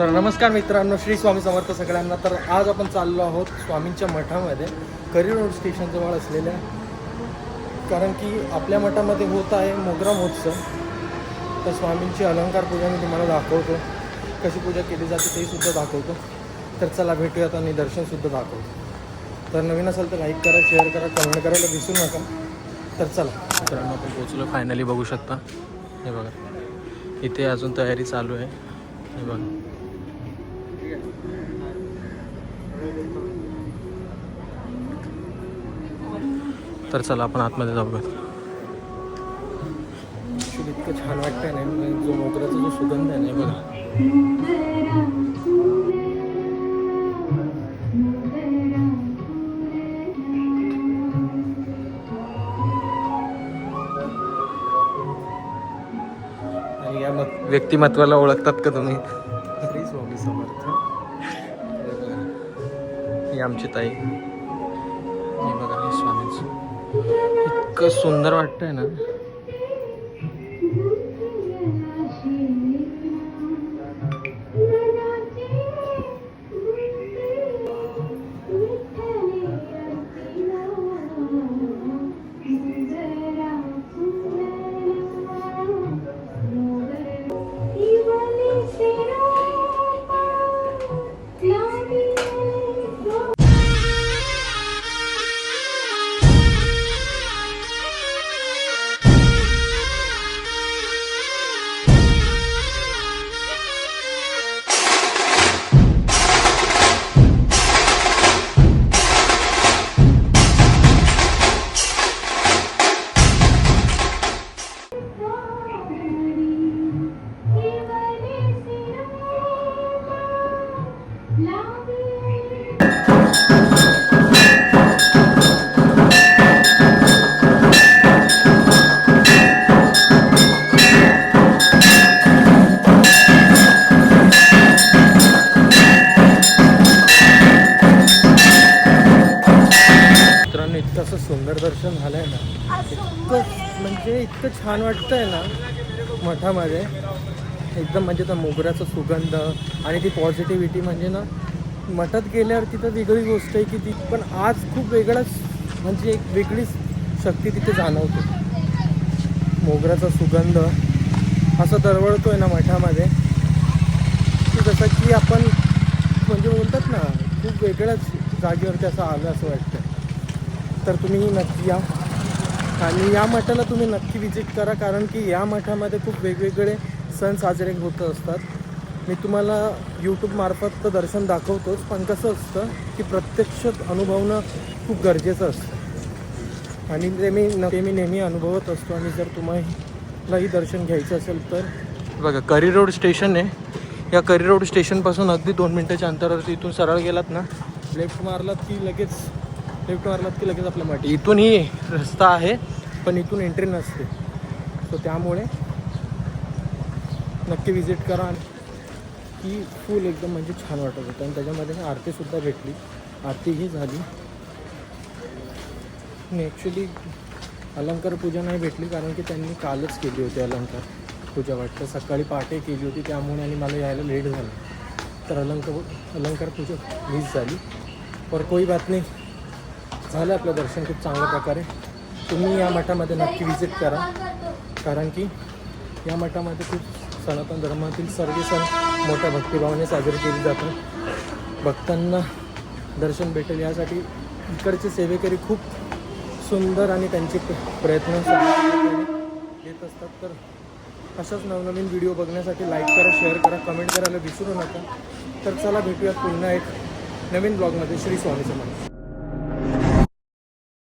तर नमस्कार मित्रांनो, श्री स्वामी समर्थ सगळ्यांना. तर आज आपण चाललो आहोत स्वामींच्या मठामध्ये, करी रोड स्टेशनजवळ असलेल्या. कारण की आपल्या मठामध्ये होत आहे मोगरा महोत्सव. तर स्वामींची अलंकार पूजा मी तुम्हाला दाखवतो, कशी पूजा केली जाते ते सुद्धा दाखवतो. तर चला भेटूयात आणि दर्शनसुद्धा दाखवतो. तर नवीन असेल तर लाईक करा, शेअर करा, कमेंट करायला विसरू नका. तर चला मित्रांनो, आपण पोहोचलो फायनली. बघू शकता, हे बघा इथे अजून तयारी चालू आहे. हे बघा, तर चला आपण आतमध्ये जाऊया. इतकं छान वाटतंय ना, जो मोगऱ्याचा जो सुगंध आहे ना, बघा. आणि या व्यक्तिमत्वाला ओळखतात का तुम्ही? श्री स्वामी समर्थ. ही आमची ताई. हे बघा, हे स्वामींचं इतकं सुंदर वाटतंय ना. इतकं सुंदर दर्शन झालं आहे ना, इतकं म्हणजे इतकं छान वाटतं आहे ना मठामध्ये. एकदम म्हणजे त्या मोगऱ्याचा सुगंध आणि ती पॉझिटिव्हिटी, म्हणजे ना मठात गेल्यावर तिथं वेगळी गोष्ट आहे की ती पण आज खूप वेगळाच, म्हणजे एक वेगळीच शक्ती तिथे जाणवते. मोगऱ्याचा सुगंध असा दरवळतो आहे ना मठामध्ये, की जसं की आपण म्हणजे बोलतात ना, खूप वेगळ्याच जागेवरती असं आलं असं वाटतं. तर तुम्ही नक्की या आणि या मठाला तुम्ही नक्की विजिट करा. कारण की या मठामध्ये खूप वेगवेगळे सण साजरे होत असतात. मी तुम्हाला यूट्यूबमार्फत तर दर्शन दाखवतोच, पण कसं असतं की प्रत्यक्ष अनुभवणं खूप गरजेचं असतं आणि ते मी नेहमी अनुभवत असतो. आणि जर तुम्हालाही दर्शन घ्यायचं असेल तर बघा, करी रोड स्टेशन आहे. या करी रोड स्टेशनपासून अगदी 2 मिनिटाच्या अंतरावरती इथून सरळ गेलात ना, लेफ्ट मारलात की लगेच आपल्या मठ. इथूनही रस्ता आहे पण इथून एंट्री नसते. सो त्यामुळे नक्की विजिट करा. की फुल एकदम म्हणजे छान वाटत होतं. आणि त्याच्यामध्ये आरतीसुद्धा भेटली, आरतीही झाली. आणि ॲक्च्युली अलंकार पूजा नाही भेटली, कारण की त्यांनी कालच केली होती अलंकार पूजा. वाटतं सकाळी पहाटे केली होती, त्यामुळे आणि मला यायला लेट झालं. तर अलंकार पूजा मिस झाली. पर कोई बात नाही, झालं आपलं दर्शन खूप चांगल्या प्रकारे. तुम्ही या मठामध्ये नक्की विजिट करा. कारण की या मठामध्ये खूप सनातन धर्मातील सर्व सण मोठ्या भक्तिभावाने साजरे केले जातात. भक्तांना दर्शन भेटेल यासाठी इकडचे सेवेकरी खूप सुंदर आणि त्यांचे प्रयत्न घेत असतात. तर अशाच नवनवीन व्हिडिओ बघण्यासाठी लाईक करा, शेअर करा, कमेंट करायला विसरू नका. तर चला भेटूयात पुन्हा एक नवीन ब्लॉगमध्ये. श्री स्वामी समर्थ.